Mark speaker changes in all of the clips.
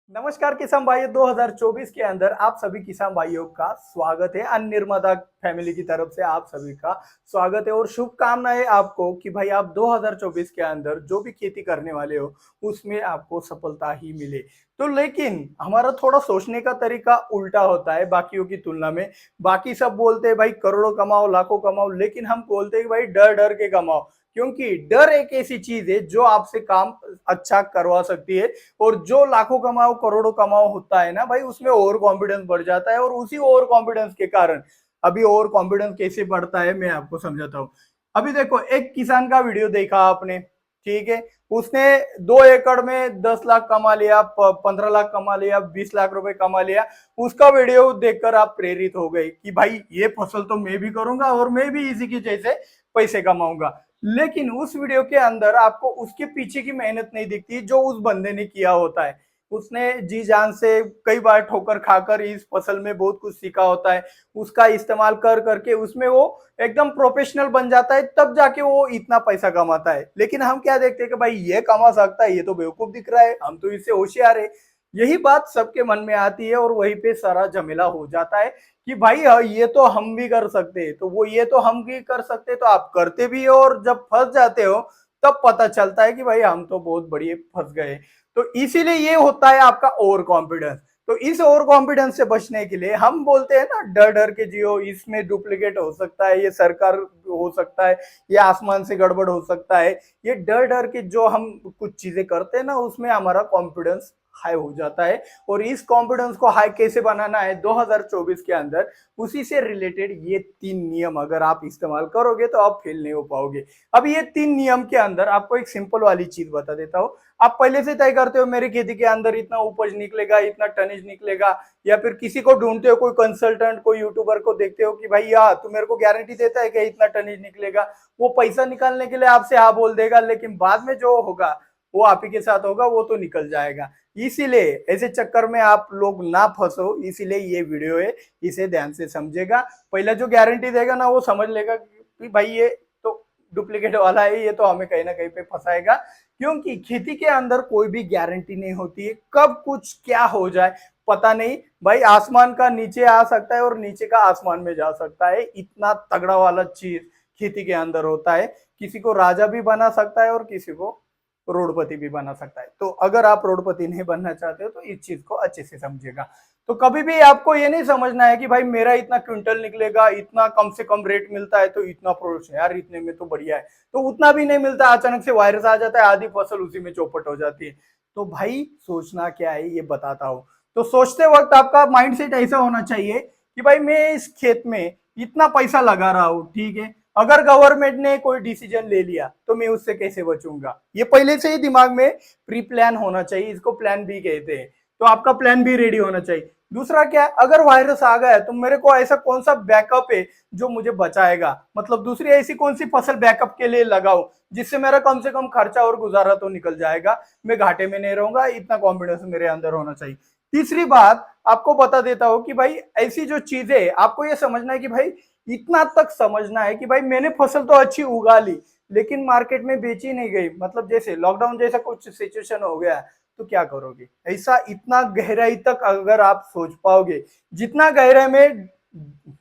Speaker 1: नमस्कार किसान भाइयों, 2024 के अंदर आप सभी किसान भाइयों का स्वागत है। अन्न निर्माता फैमिली की तरफ से आप सभी का स्वागत है और शुभकामनाएं आपको कि भाई आप 2024 के अंदर जो भी खेती करने वाले हो उसमें आपको सफलता ही मिले। तो लेकिन हमारा थोड़ा सोचने का तरीका उल्टा होता है बाकियों की तुलना में। बाकी सब बोलते हैं भाई करोड़ों कमाओ लाखों कमाओ, लेकिन हम बोलते हैं कि भाई डर डर के कमाओ, क्योंकि डर एक ऐसी चीज है जो आपसे काम अच्छा करवा सकती है। और जो लाखों कमाओ करोड़ों कमाओ होता है ना भाई, उसमें ओवर कॉन्फिडेंस बढ़ जाता है और उसी ओवर कॉन्फिडेंस के कारण अभी ओवर कॉन्फिडेंस कैसे बढ़ता है मैं आपको समझाता हूँ। अभी देखो, एक किसान का वीडियो देखा आपने, ठीक है। उसने 2 एकड़ में 10 लाख कमा लिया, 15 लाख कमा लिया, 20 लाख रुपए कमा लिया। उसका वीडियो देखकर आप प्रेरित हो गए कि भाई ये फसल तो मैं भी करूंगा और मैं भी इसी की जैसे पैसे कमाऊंगा। लेकिन उस वीडियो के अंदर आपको उसके पीछे की मेहनत नहीं दिखती जो उस बंदे ने किया होता है। उसने जी जान से कई बार ठोकर खाकर इस फसल में बहुत कुछ सीखा होता है। उसका इस्तेमाल कर करके उसमें वो एकदम प्रोफेशनल बन जाता है, तब जाके वो इतना पैसा कमाता है। लेकिन हम क्या देखते हैं कि भाई ये कमा सकता है, ये तो बेवकूफ दिख रहा है, हम तो इससे होशियार है। यही बात सबके मन में आती है और वहीं पे सारा झमेला हो जाता है कि भाई ये तो हम भी कर सकते हैं, तो वो ये तो हम भी कर सकते हैं, तो आप करते भी हो और जब फंस जाते हो तब पता चलता है कि भाई हम तो बहुत बड़ी फंस गए। तो इसीलिए ये होता है आपका ओवर कॉन्फिडेंस। तो इस ओवर कॉन्फिडेंस से बचने के लिए हम बोलते हैं ना, डर डर के जियो, इसमें डुप्लीकेट हो सकता है, ये सरकार हो सकता है, ये आसमान से गड़बड़ हो सकता है। ये डर डर के जो हम कुछ चीजें करते हैं ना, उसमें हमारा कॉन्फिडेंस हाई हो जाता है। और इस कॉन्फिडेंस को हाई कैसे बनाना है 2024 के अंदर, उसी से रिलेटेड ये 3 नियम अगर आप इस्तेमाल करोगे तो आप फेल नहीं हो पाओगे। अब ये 3 नियम के अंदर आपको एक सिंपल वाली चीज बता देता हूँ। आप पहले से तय करते हो मेरी खेती के अंदर इतना उपज निकलेगा, इतना टनेज निकलेगा, या फिर किसी को ढूंढते हो, कोई कंसल्टेंट कोई यूट्यूबर को देखते हो कि भाई यार तू मेरे को गारंटी देता है कि इतना टनेज निकलेगा। वो पैसा निकालने के लिए आपसे हाँ बोल देगा, लेकिन बाद में जो होगा वो आप ही के साथ होगा, वो तो निकल जाएगा। इसीलिए ऐसे चक्कर में आप लोग ना फंसो, इसीलिए ये वीडियो है, इसे ध्यान से समझेगा। पहला जो गारंटी देगा ना वो समझ लेगा कि भाई ये तो डुप्लीकेट वाला है, ये तो हमें कहीं ना कहीं पे फंसाएगा। क्योंकि खेती के अंदर कोई भी गारंटी नहीं होती है, कब कुछ क्या हो जाए पता नहीं। भाई आसमान का नीचे आ सकता है और नीचे का आसमान में जा सकता है, इतना तगड़ा वाला चीज खेती के अंदर होता है। किसी को राजा भी बना सकता है और किसी को रोडपति भी बना सकता है। तो अगर आप रोडपति नहीं बनना चाहते हो तो इस चीज को अच्छे से समझिएगा। तो कभी भी आपको ये नहीं समझना है कि भाई मेरा इतना क्विंटल निकलेगा, इतना कम से कम रेट मिलता है तो इतना प्रोडक्शन यार इतने में तो बढ़िया है, तो उतना भी नहीं मिलता, अचानक से वायरस आ जाता है, आधी फसल उसी में चौपट हो जाती है। तो भाई सोचना क्या है ये बताता हूँ। तो सोचते वक्त आपका माइंडसेट ऐसा होना चाहिए कि भाई मैं इस खेत में इतना पैसा लगा रहा हूँ, ठीक है। अगर गवर्नमेंट ने कोई डिसीजन ले लिया तो मैं उससे कैसे बचूंगा, ये पहले से ही दिमाग में प्री प्लान होना चाहिए, इसको प्लान बी कहते हैं। तो आपका प्लान बी रेडी होना चाहिए। दूसरा क्या है, अगर वायरस आ गया है तो मेरे को ऐसा कौन सा बैकअप है जो मुझे बचाएगा, मतलब दूसरी ऐसी कौन सी फसल बैकअप के लिए लगाओ जिससे मेरा कम से कम खर्चा और गुजारा तो निकल जाएगा, मैं घाटे में नहीं रहूंगा, इतना कॉन्फिडेंस मेरे अंदर होना चाहिए। तीसरी बात आपको बता देता हूं कि भाई ऐसी जो चीजें आपको ये समझना है कि भाई इतना तक समझना है कि भाई मैंने फसल तो अच्छी उगा ली लेकिन मार्केट में बेची नहीं गई, मतलब जैसे लॉकडाउन जैसा कुछ सिचुएशन हो गया, तो क्या करोगे। ऐसा इतना गहराई तक अगर आप सोच पाओगे, जितना गहराई में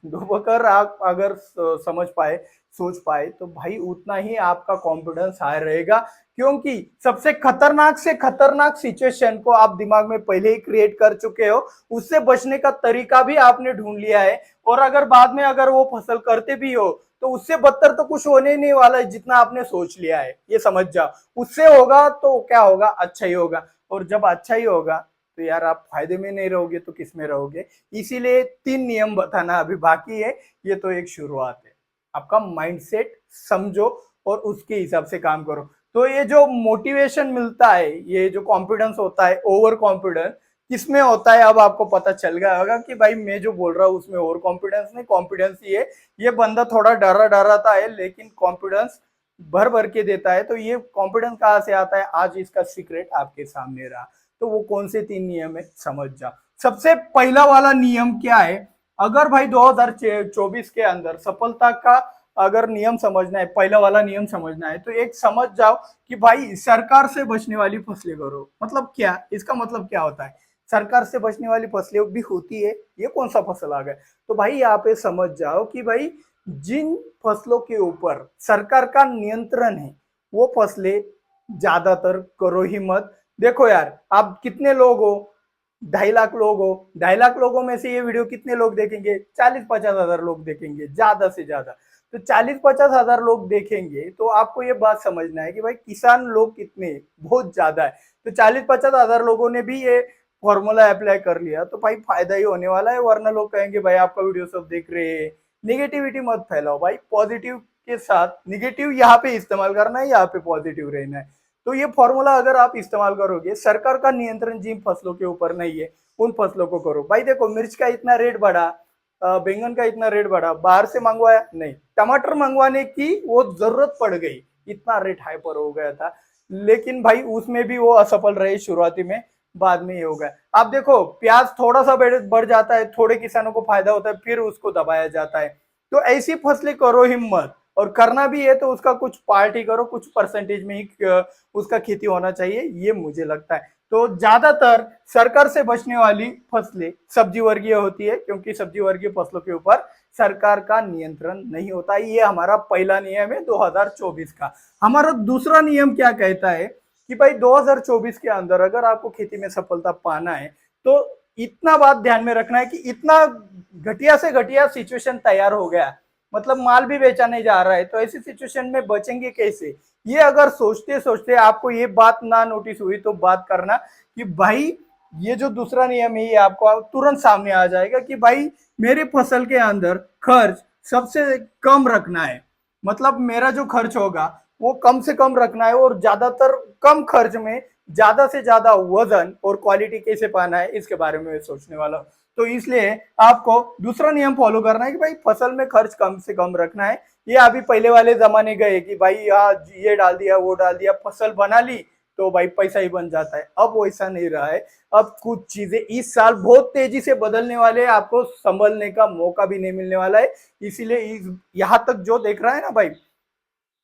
Speaker 1: डूबकर आप अगर समझ पाए, सोच पाए, तो भाई उतना ही आपका कॉन्फिडेंस हाई रहेगा। क्योंकि सबसे खतरनाक से खतरनाक सिचुएशन को आप दिमाग में पहले ही क्रिएट कर चुके हो, उससे बचने का तरीका भी आपने ढूंढ लिया है। और अगर बाद में अगर वो फसल करते भी हो तो उससे बदतर तो कुछ होने नहीं वाला है जितना आपने सोच लिया है, ये समझ जाओ। उससे होगा तो क्या होगा, अच्छा ही होगा। और जब अच्छा ही होगा तो यार आप फायदे में नहीं रहोगे तो किस में रहोगे। इसीलिए 3 नियम बताना अभी बाकी है, ये तो एक शुरुआत है। आपका माइंडसेट समझो और उसके हिसाब से काम करो। तो ये जो मोटिवेशन मिलता है, ये जो कॉन्फिडेंस होता है, ओवर कॉन्फिडेंस किसमें होता है, अब आपको पता चल गया होगा कि भाई मैं जो बोल रहा हूँ उसमें ओवर कॉन्फिडेंस नहीं, कॉन्फिडेंस ही है। ये बंदा थोड़ा डरा डराता है लेकिन कॉन्फिडेंस भर भर के देता है। तो ये कॉन्फिडेंस कहाँ से आता है, आज इसका सीक्रेट आपके सामने रहा। तो वो कौन से 3 नियम है समझ जाओ। सबसे पहला वाला नियम क्या है, अगर भाई 2024 के अंदर सफलता का अगर नियम समझना है, पहला वाला नियम समझना है, तो एक समझ जाओ कि भाई सरकार से बचने वाली फसलें करो। मतलब क्या, इसका मतलब क्या होता है, सरकार से बचने वाली फसलें भी होती है, ये कौन सा फसल आ गया। तो भाई यहाँ पे समझ जाओ कि भाई जिन फसलों के ऊपर सरकार का नियंत्रण है वो फसलें ज्यादातर करो ही मत। देखो यार, आप कितने लोग हो, 2.5 लाख लोग हो, 2.5 लाख लोगों में से ये वीडियो कितने लोग देखेंगे, 40-50 हजार लोग देखेंगे ज्यादा से ज्यादा। तो 40-50 हजार लोग देखेंगे तो आपको ये बात समझना है कि भाई किसान लोग कितने, बहुत ज्यादा है। तो 40-50 हजार लोगों ने भी ये फॉर्मूला अप्लाई कर लिया तो भाई फायदा ही होने वाला है, वरना लोग कहेंगे भाई आपका वीडियो सब देख रहे हैं। निगेटिविटी मत फैलाओ भाई, पॉजिटिव के साथ निगेटिव यहाँ पे इस्तेमाल करना है, यहाँ पे पॉजिटिव रहना है। तो ये फॉर्मूला अगर आप इस्तेमाल करोगे, सरकार का नियंत्रण जिन फसलों के ऊपर नहीं है उन फसलों को करो। भाई देखो, मिर्च का इतना रेट बढ़ा, बैंगन का इतना रेट बढ़ा, बाहर से मंगवाया नहीं, टमाटर मंगवाने की वो जरूरत पड़ गई, इतना रेट हाइपर हो गया था, लेकिन भाई उसमें भी वो असफल रहे शुरुआती में, बाद में ये हो गया। आप देखो, प्याज थोड़ा सा बढ़ जाता है, थोड़े किसानों को फायदा होता है, फिर उसको दबाया जाता है। तो ऐसी फसलें करो हिम्मत, और करना भी है तो उसका कुछ पार्ट ही करो, कुछ परसेंटेज में ही उसका खेती होना चाहिए, ये मुझे लगता है। तो ज्यादातर सरकार से बचने वाली फसलें सब्जी वर्गीय होती है, क्योंकि सब्जी वर्गीय फसलों के ऊपर सरकार का नियंत्रण नहीं होता। ये हमारा पहला नियम है 2024 का। हमारा दूसरा नियम क्या कहता है कि भाई 2024 के अंदर अगर आपको खेती में सफलता पाना है तो इतना बात ध्यान में रखना है कि इतना घटिया से घटिया सिचुएशन तैयार हो गया, मतलब माल भी बेचा नहीं जा रहा है, तो ऐसी सिचुएशन में बचेंगे कैसे। ये अगर सोचते सोचते आपको ये बात ना नोटिस हुई तो बात करना कि भाई ये जो दूसरा नियम है ये आपको तुरंत सामने आ जाएगा कि भाई मेरे फसल के अंदर खर्च सबसे कम रखना है, मतलब मेरा जो खर्च होगा वो कम से कम रखना है, और ज्यादातर कम खर्च में ज्यादा से ज्यादा वजन और क्वालिटी कैसे पाना है इसके बारे में मैं सोचने वाला हूँ। तो इसलिए आपको दूसरा नियम फॉलो करना है कि भाई फसल में खर्च कम से कम रखना है। ये अभी पहले वाले जमाने गए कि भाई यहाँ ये डाल दिया वो डाल दिया, फसल बना ली तो भाई पैसा ही बन जाता है, अब वैसा नहीं रहा है। अब कुछ चीजें इस साल बहुत तेजी से बदलने वाले हैं, आपको संभलने का मौका भी नहीं मिलने वाला है। इसीलिए यहाँ तक जो देख रहा है ना भाई,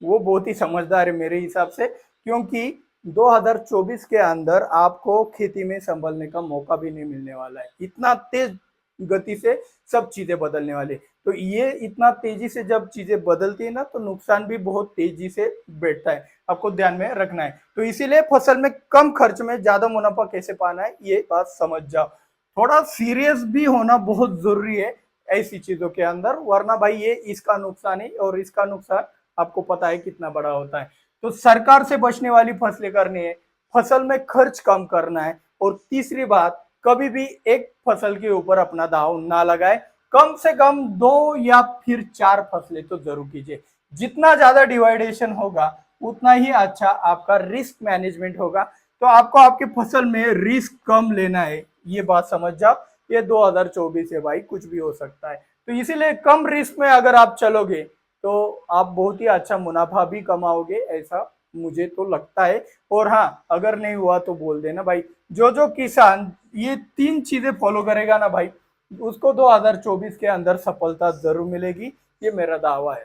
Speaker 1: वो बहुत ही समझदार है मेरे हिसाब से, क्योंकि 2024 के अंदर आपको खेती में संभलने का मौका भी नहीं मिलने वाला है, इतना तेज गति से सब चीजें बदलने वाली। तो ये इतना तेजी से जब चीजें बदलती है ना तो नुकसान भी बहुत तेजी से बैठता है, आपको ध्यान में रखना है। तो इसीलिए फसल में कम खर्च में ज्यादा मुनाफा कैसे पाना है ये बात समझ जाओ। थोड़ा सीरियस भी होना बहुत जरूरी है ऐसी चीजों के अंदर, वरना भाई ये इसका नुकसान है और इसका नुकसान आपको पता है कितना बड़ा होता है। तो सरकार से बचने वाली फसलें करनी है, फसल में खर्च कम करना है, और तीसरी बात, कभी भी एक फसल के ऊपर अपना दाव ना लगाए, कम से कम 2 या फिर 4 फसलें तो जरूर कीजिए। जितना ज्यादा डिवाइडेशन होगा उतना ही अच्छा आपका रिस्क मैनेजमेंट होगा। तो आपको आपकी फसल में रिस्क कम लेना है, ये बात समझ जाओ। ये 2024 है भाई, कुछ भी हो सकता है, तो इसीलिए कम रिस्क में अगर आप चलोगे तो आप बहुत ही अच्छा मुनाफा भी कमाओगे, ऐसा मुझे तो लगता है। और हाँ, अगर नहीं हुआ तो बोल देना भाई। जो जो किसान ये 3 चीजें फॉलो करेगा ना भाई, उसको 2024 के अंदर सफलता जरूर मिलेगी, ये मेरा दावा है।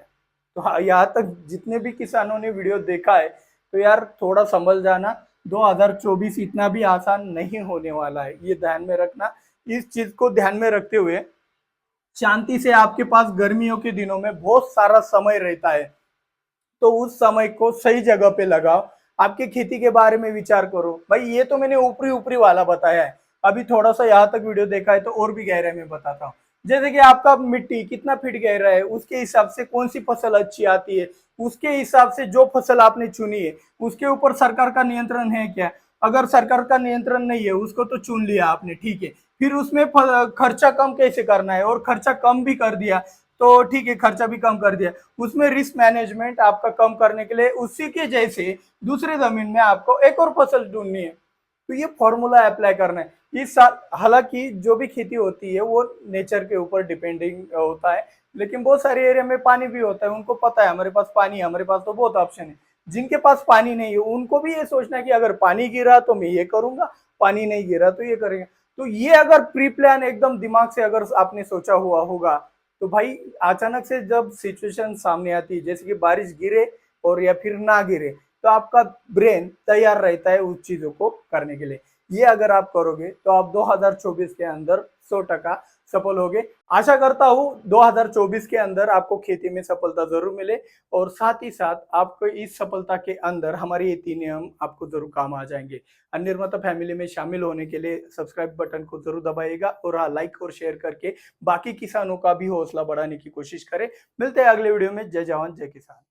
Speaker 1: तो हाँ, यहाँ तक जितने भी किसानों ने वीडियो देखा है तो यार थोड़ा संभल जाना, 2024 इतना भी आसान नहीं होने वाला है, ये ध्यान में रखना। इस चीज को ध्यान में रखते हुए शांति से, आपके पास गर्मियों के दिनों में बहुत सारा समय रहता है, तो उस समय को सही जगह पे लगाओ। आपके खेती के बारे में विचार करो भाई। ये तो मैंने ऊपरी ऊपरी वाला बताया है, अभी थोड़ा सा यहाँ तक वीडियो देखा है तो और भी गहराई में बताता हूँ। जैसे कि आपका मिट्टी कितना फीट गहरा है, उसके हिसाब से कौन सी फसल अच्छी आती है, उसके हिसाब से जो फसल आपने चुनी है उसके ऊपर सरकार का नियंत्रण है क्या। अगर सरकार का नियंत्रण नहीं है, उसको तो चुन लिया आपने, ठीक है, फिर उसमें खर्चा कम कैसे करना है, और खर्चा कम भी कर दिया तो ठीक है, खर्चा भी कम कर दिया, उसमें रिस्क मैनेजमेंट आपका कम करने के लिए उसी के जैसे दूसरे जमीन में आपको एक और फसल ढूंढनी है। तो ये फॉर्मूला अप्लाई करना है इस साल। हालांकि जो भी खेती होती है वो नेचर के ऊपर डिपेंडिंग होता है, लेकिन बहुत सारे एरिया में पानी भी होता है, उनको पता है हमारे पास पानी है, हमारे पास तो बहुत ऑप्शन है। जिनके पास पानी नहीं है उनको भी ये सोचना है कि अगर पानी गिरा तो मैं ये करूंगा, पानी नहीं गिरा तो ये करेंगे। तो ये अगर प्री प्लान एकदम दिमाग से अगर आपने सोचा हुआ होगा तो भाई अचानक से जब सिचुएशन सामने आती है, जैसे कि बारिश गिरे और या फिर ना गिरे, तो आपका ब्रेन तैयार रहता है उस चीजों को करने के लिए। ये अगर आप करोगे तो आप 2024 के अंदर 100% सफल होगे। आशा करता हूँ 2024 के अंदर आपको खेती में सफलता जरूर मिले और साथ ही साथ आपको इस सफलता के अंदर हमारे ये 3 नियम आपको जरूर काम आ जाएंगे। निर्माता फैमिली में शामिल होने के लिए सब्सक्राइब बटन को जरूर दबाइएगा और हाँ, लाइक और शेयर करके बाकी किसानों का भी हौसला बढ़ाने की कोशिश करें। मिलते हैं अगले वीडियो में। जय जवान जय किसान।